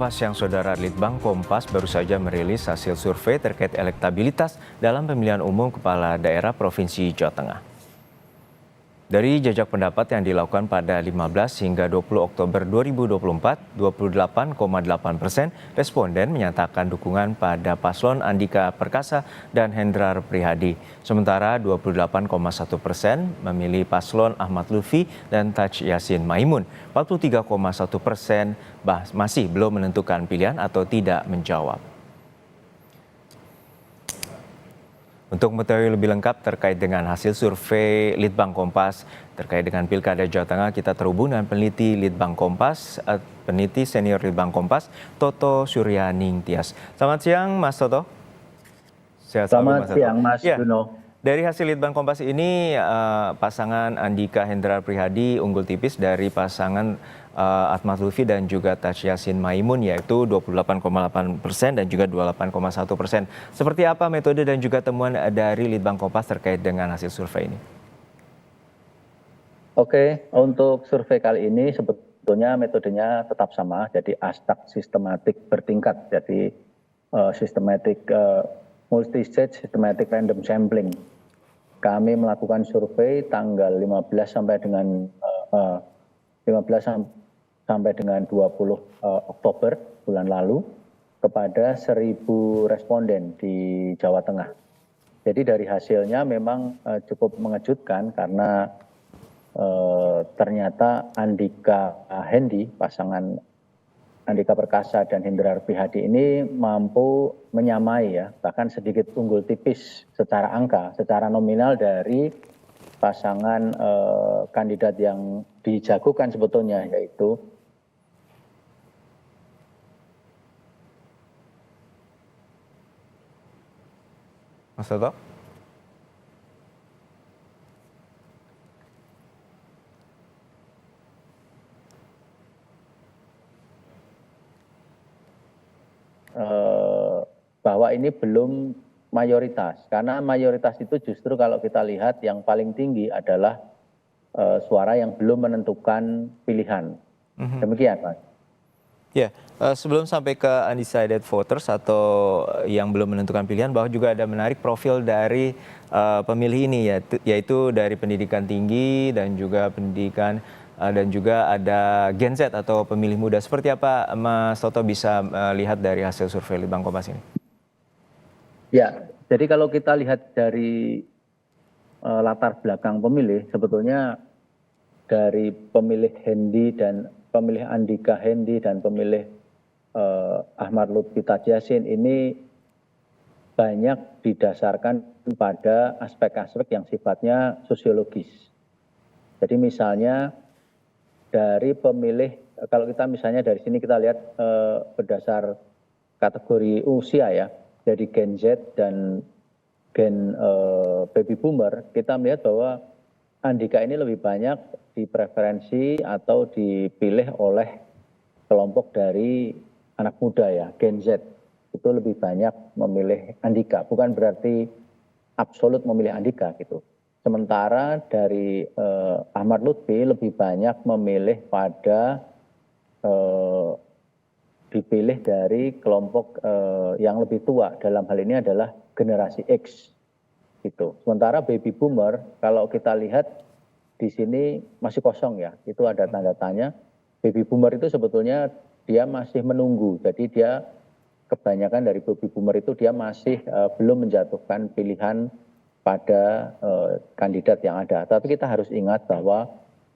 Siang Saudara, Litbang Kompas baru saja merilis hasil survei terkait elektabilitas dalam pemilihan umum kepala daerah Provinsi Jawa Tengah. Dari jajak pendapat yang dilakukan pada 15 hingga 20 Oktober 2024, 28,8% responden menyatakan dukungan pada paslon Andika Perkasa dan Hendrar Prihadi. Sementara 28,1% memilih paslon Ahmad Lutfi dan Taj Yassin Maimun. 43,1% masih belum menentukan pilihan atau tidak menjawab. Untuk mengetahui lebih lengkap terkait dengan hasil survei Litbang Kompas terkait dengan Pilkada Jawa Tengah, kita terhubung dengan peneliti Litbang Kompas, peneliti senior Litbang Kompas, Toto Suryaning Tias. Selamat siang, Mas Toto. Sehat selalu, Mas Toto. Selamat siang, Mas Juno. Dari hasil Litbang Kompas ini, pasangan Andika Hendrar Prihadi unggul tipis dari pasangan Ahmad Lutfi dan juga Taj Yassin Maimun, yaitu 28,8% dan juga 28,1%. Seperti apa metode dan juga temuan dari Litbang Kompas terkait dengan hasil survei ini? Oke, untuk survei kali ini sebetulnya metodenya tetap sama, jadi astak sistematik bertingkat, jadi sistematik multi-stage systematic random sampling. Kami melakukan survei tanggal 15 sampai dengan 20 Oktober bulan lalu kepada 1.000 responden di Jawa Tengah. Jadi dari hasilnya memang cukup mengejutkan karena ternyata Andika Hendi, pasangan Andika Perkasa dan Hendrar Prihadi ini mampu menyamai ya, bahkan sedikit unggul tipis secara angka, secara nominal dari pasangan kandidat yang dijagokan sebetulnya, yaitu Mas Toto? Bahwa ini belum mayoritas, karena mayoritas itu justru kalau kita lihat yang paling tinggi adalah suara yang belum menentukan pilihan. Demikian, Mas. Ya, sebelum sampai ke undecided voters atau yang belum menentukan pilihan, bahwa juga ada menarik profil dari pemilih ini, yaitu dari pendidikan tinggi dan juga pendidikan dan juga ada Gen Z atau pemilih muda. Seperti apa Mas Toto bisa lihat dari hasil survei Litbang Kompas ini? Ya, jadi kalau kita lihat dari latar belakang pemilih, sebetulnya dari pemilih Hendi dan pemilih Andika Hendi dan pemilih Ahmad Lutfi Taj Yassin ini banyak didasarkan pada aspek-aspek yang sifatnya sosiologis. Jadi misalnya dari pemilih, kalau kita misalnya dari sini kita lihat berdasar kategori usia ya, dari Gen Z dan Gen Baby Boomer, kita melihat bahwa Andika ini lebih banyak dipreferensi atau dipilih oleh kelompok dari anak muda ya, Gen Z. Itu lebih banyak memilih Andika, bukan berarti absolut memilih Andika gitu. Sementara dari Ahmad Lutfi lebih banyak memilih pada dipilih dari kelompok yang lebih tua, dalam hal ini adalah generasi X. Gitu. Sementara baby boomer, kalau kita lihat di sini masih kosong ya, itu ada tanda tanya. Baby boomer itu sebetulnya dia masih menunggu, jadi dia kebanyakan dari baby boomer itu dia masih belum menjatuhkan pilihan pada kandidat yang ada. Tapi kita harus ingat bahwa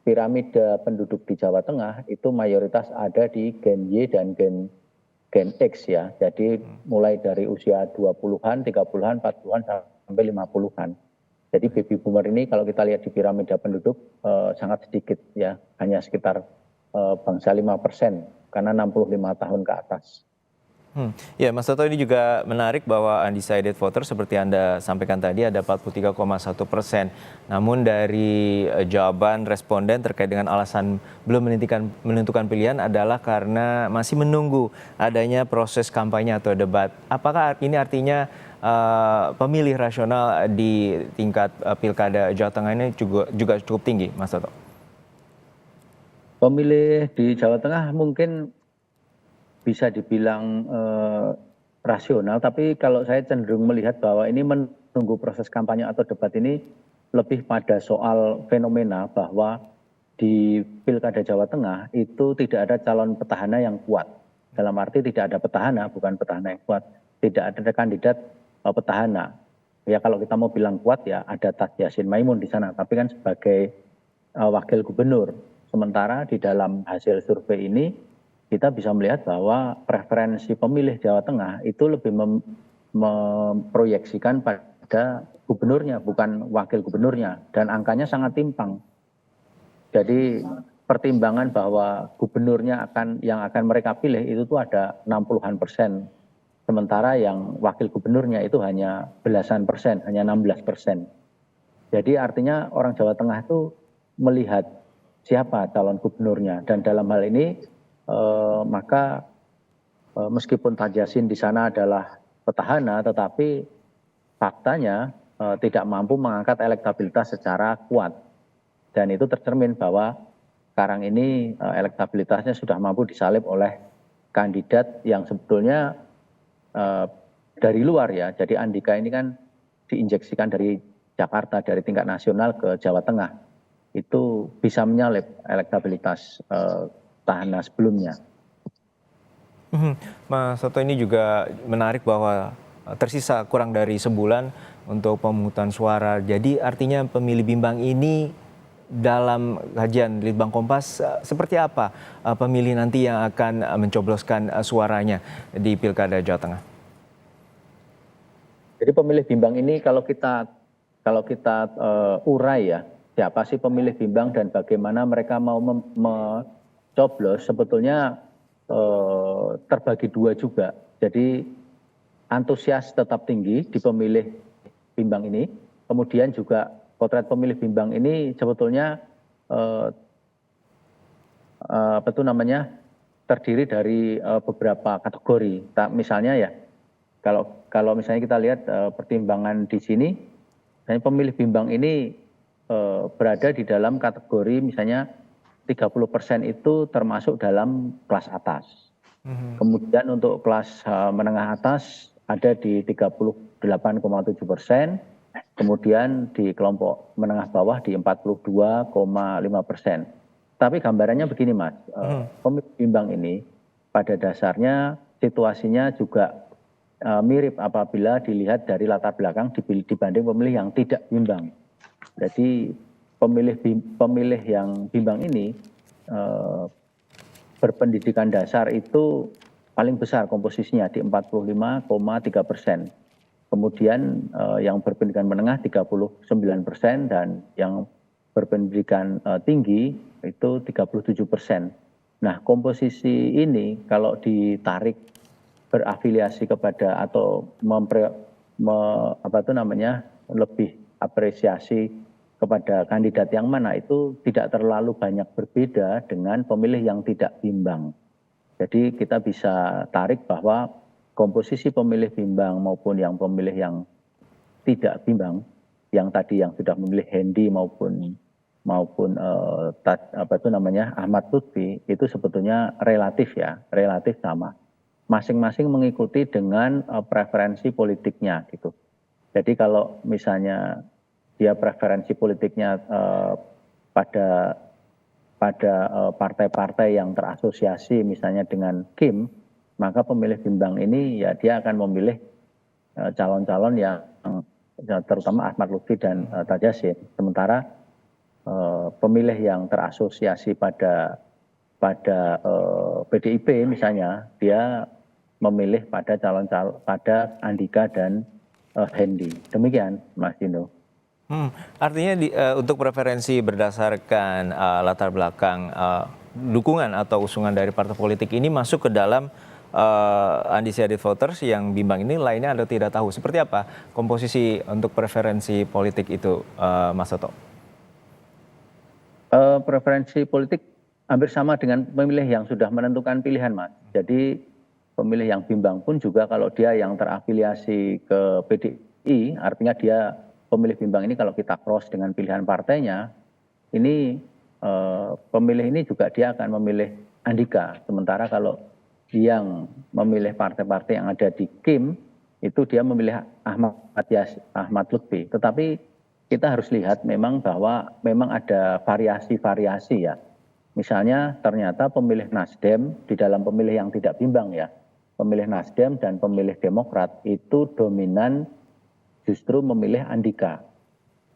piramida penduduk di Jawa Tengah itu mayoritas ada di Gen Y dan Gen X ya. Jadi mulai dari usia 20-an, 30-an, 40-an sampai 50-an. Jadi baby boomer ini kalau kita lihat di piramida penduduk sangat sedikit ya, hanya sekitar bangsa 5% karena 65 tahun ke atas. Ya, Mas Toto, ini juga menarik bahwa undecided voter seperti Anda sampaikan tadi ada 43,1%. Namun dari jawaban responden terkait dengan alasan belum menentukan pilihan adalah karena masih menunggu adanya proses kampanye atau debat. Apakah ini artinya pemilih rasional di tingkat Pilkada Jawa Tengah ini juga cukup tinggi, Mas Toto? Pemilih di Jawa Tengah mungkin bisa dibilang rasional, tapi kalau saya cenderung melihat bahwa ini menunggu proses kampanye atau debat ini lebih pada soal fenomena bahwa di Pilkada Jawa Tengah itu tidak ada calon petahana yang kuat. Dalam arti tidak ada petahana, bukan petahana yang kuat. Tidak ada kandidat petahana. Ya kalau kita mau bilang kuat ya ada Tas Yassin Maimun di sana, tapi kan sebagai wakil gubernur. Sementara di dalam hasil survei ini kita bisa melihat bahwa preferensi pemilih Jawa Tengah itu lebih memproyeksikan pada gubernurnya, bukan wakil gubernurnya. Dan angkanya sangat timpang. Jadi pertimbangan bahwa gubernurnya yang akan mereka pilih itu tuh ada 60-an%. Sementara yang wakil gubernurnya itu hanya belasan persen, hanya 16%. Jadi artinya orang Jawa Tengah itu melihat siapa calon gubernurnya. Dan dalam hal ini maka meskipun Taj Yassin di sana adalah petahana, tetapi faktanya tidak mampu mengangkat elektabilitas secara kuat. Dan itu tercermin bahwa sekarang ini elektabilitasnya sudah mampu disalib oleh kandidat yang sebetulnya dari luar ya. Jadi Andika ini kan diinjeksikan dari Jakarta, dari tingkat nasional ke Jawa Tengah. Itu bisa menyalip elektabilitas petahana sebelumnya. Mas Toto, ini juga menarik bahwa tersisa kurang dari sebulan untuk pemungutan suara. Jadi artinya pemilih bimbang ini dalam kajian Litbang Kompas seperti apa pemilih nanti yang akan mencobloskan suaranya di Pilkada Jawa Tengah? Jadi pemilih bimbang ini kalau kita urai ya, siapa sih pemilih bimbang dan bagaimana mereka mau mencoblos, sebetulnya terbagi dua juga. Jadi antusias tetap tinggi di pemilih bimbang ini, kemudian juga potret pemilih bimbang ini sebetulnya terdiri dari beberapa kategori. Misalnya ya, kalau misalnya kita lihat pertimbangan di sini, pemilih bimbang ini berada di dalam kategori misalnya 30% itu termasuk dalam kelas atas. Kemudian untuk kelas menengah atas ada di 38,7%, kemudian di kelompok menengah bawah di 42,5%. Tapi gambarannya begini Mas, pemilih bimbang ini pada dasarnya situasinya juga mirip apabila dilihat dari latar belakang dibanding pemilih yang tidak bimbang. Jadi pemilih yang bimbang ini berpendidikan dasar itu paling besar komposisinya di 45,3%. Kemudian yang berpendidikan menengah 39% dan yang berpendidikan tinggi itu 37%. Nah, komposisi ini kalau ditarik berafiliasi kepada atau lebih apresiasi kepada kandidat yang mana itu tidak terlalu banyak berbeda dengan pemilih yang tidak bimbang. Jadi kita bisa tarik bahwa komposisi pemilih bimbang maupun yang pemilih yang tidak bimbang, yang tadi yang sudah memilih Hendi maupun Ahmad Lutfi itu sebetulnya relatif sama. Masing-masing mengikuti dengan preferensi politiknya gitu. Jadi kalau misalnya dia preferensi politiknya pada partai-partai yang terasosiasi misalnya dengan Kim, maka pemilih bimbang ini ya dia akan memilih calon-calon yang terutama Ahmad Lutfi dan Taj Yassin. Sementara pemilih yang terasosiasi pada PDIP misalnya, dia memilih pada pada Andika dan Hendi. Demikian Mas Dino. Artinya untuk preferensi berdasarkan latar belakang dukungan atau usungan dari partai politik ini masuk ke dalam undecided voters yang bimbang ini, lainnya Anda tidak tahu. Seperti apa komposisi untuk preferensi politik itu, Mas Toto? Preferensi politik hampir sama dengan pemilih yang sudah menentukan pilihan, Mas. Jadi pemilih yang bimbang pun juga kalau dia yang terafiliasi ke PDI, artinya dia pemilih bimbang ini kalau kita cross dengan pilihan partainya, ini pemilih ini juga dia akan memilih Andika. Sementara kalau yang memilih partai-partai yang ada di KIM itu dia memilih Ahmad Lutfi. Tetapi kita harus lihat memang bahwa memang ada variasi-variasi ya. Misalnya ternyata pemilih Nasdem di dalam pemilih yang tidak bimbang ya, pemilih Nasdem dan pemilih Demokrat itu dominan justru memilih Andika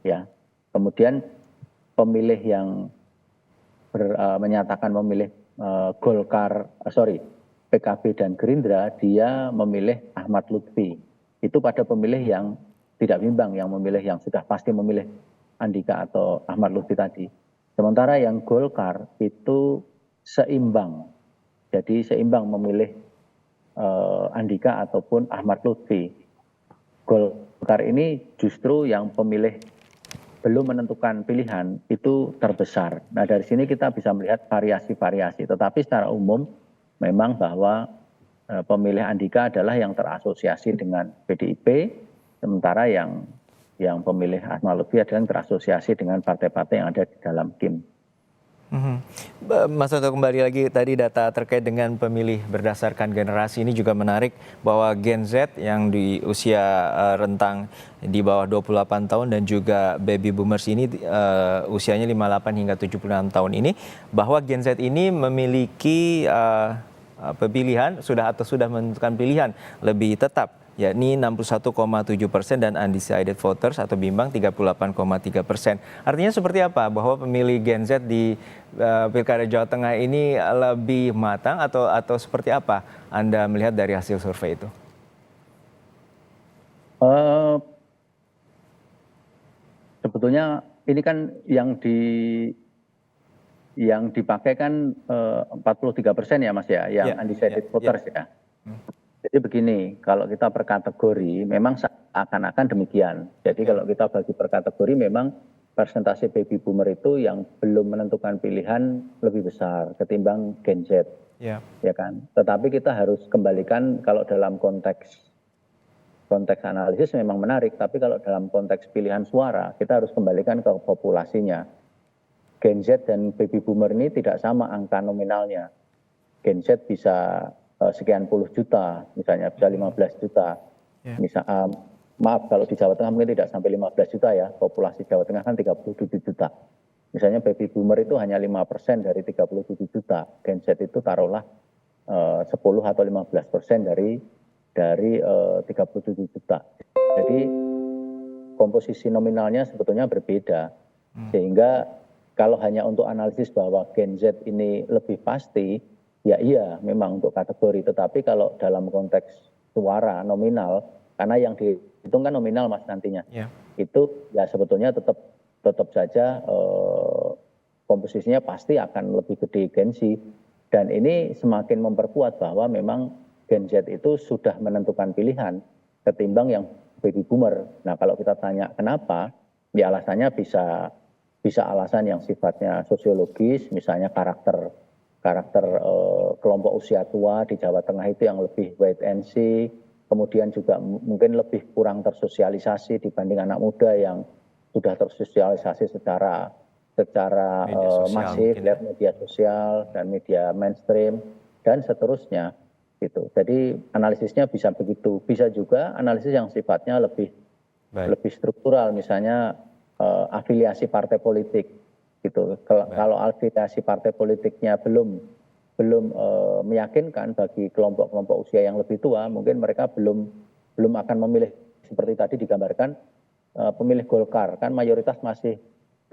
ya. Kemudian pemilih yang menyatakan memilih PKB dan Gerindra, dia memilih Ahmad Lutfi. Itu pada pemilih yang tidak bimbang, yang memilih yang sudah pasti memilih Andika atau Ahmad Lutfi tadi. Sementara yang Golkar itu seimbang. Jadi seimbang memilih Andika ataupun Ahmad Lutfi. Golkar ini justru yang pemilih belum menentukan pilihan itu terbesar. Nah dari sini kita bisa melihat variasi-variasi. Tetapi secara umum memang bahwa pemilih Andika adalah yang terasosiasi dengan PDIP, sementara yang pemilih Ahmad Lutfi adalah yang terasosiasi dengan partai-partai yang ada di dalam KIM. Mas Toto, kembali lagi tadi data terkait dengan pemilih berdasarkan generasi ini juga menarik, bahwa Gen Z yang di usia rentang di bawah 28 tahun dan juga baby boomers ini usianya 58 hingga 76 tahun ini, bahwa Gen Z ini memiliki pilihan sudah menentukan pilihan lebih tetap, yakni 61,7% dan undecided voters atau bimbang 38,3%. Artinya seperti apa? Bahwa pemilih Gen Z di Pilkada Jawa Tengah ini lebih matang atau seperti apa Anda melihat dari hasil survei itu? Sebetulnya ini kan yang dipakai kan 43% ya Mas ya, yang undecided voters ya. Jadi begini, kalau kita per kategori memang seakan-akan demikian. Jadi kalau kita bagi per kategori memang persentase baby boomer itu yang belum menentukan pilihan lebih besar ketimbang Gen Z. Ya kan. Tetapi kita harus kembalikan kalau dalam konteks analisis memang menarik, tapi kalau dalam konteks pilihan suara kita harus kembalikan ke populasinya. Gen Z dan baby boomer ini tidak sama angka nominalnya. Gen Z bisa sekian puluh juta, misalnya bisa 15 juta. Maaf kalau di Jawa Tengah mungkin tidak sampai 15 juta ya, populasi Jawa Tengah kan 37 juta. Misalnya baby boomer itu hanya 5% dari 37 juta, Gen Z itu taruhlah 10 atau 15% dari 37 juta. Jadi komposisi nominalnya sebetulnya berbeda, sehingga kalau hanya untuk analisis bahwa Gen Z ini lebih pasti, ya iya memang untuk kategori, tetapi kalau dalam konteks suara nominal, karena yang dihitung kan nominal Mas nantinya, itu ya sebetulnya tetap saja komposisinya pasti akan lebih gede Gen Z, dan ini semakin memperkuat bahwa memang Gen Z itu sudah menentukan pilihan ketimbang yang baby boomer. Nah kalau kita tanya kenapa, ya alasannya bisa alasan yang sifatnya sosiologis, misalnya karakter kelompok usia tua di Jawa Tengah itu yang lebih wait and see, kemudian juga mungkin lebih kurang tersosialisasi dibanding anak muda yang sudah tersosialisasi secara masif lewat media sosial dan media mainstream dan seterusnya gitu. Jadi analisisnya bisa begitu, bisa juga analisis yang sifatnya lebih struktural, misalnya afiliasi partai politik gitu. Kalau afiliasi partai politiknya belum meyakinkan bagi kelompok-kelompok usia yang lebih tua, mungkin mereka belum akan memilih seperti tadi digambarkan pemilih Golkar kan mayoritas masih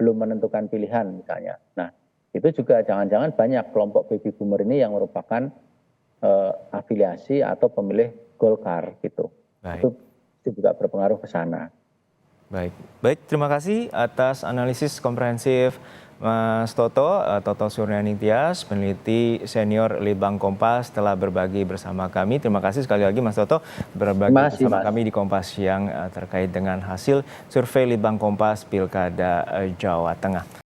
belum menentukan pilihan misalnya. Nah itu juga jangan-jangan banyak kelompok baby boomer ini yang merupakan afiliasi atau pemilih Golkar gitu. Itu juga berpengaruh ke sana. Baik, terima kasih atas analisis komprehensif Mas Toto Suryani Tias, peneliti senior Litbang Kompas, telah berbagi bersama kami. Terima kasih sekali lagi Mas Toto berbagi bersama kami di Kompas Siang terkait dengan hasil survei Litbang Kompas Pilkada Jawa Tengah.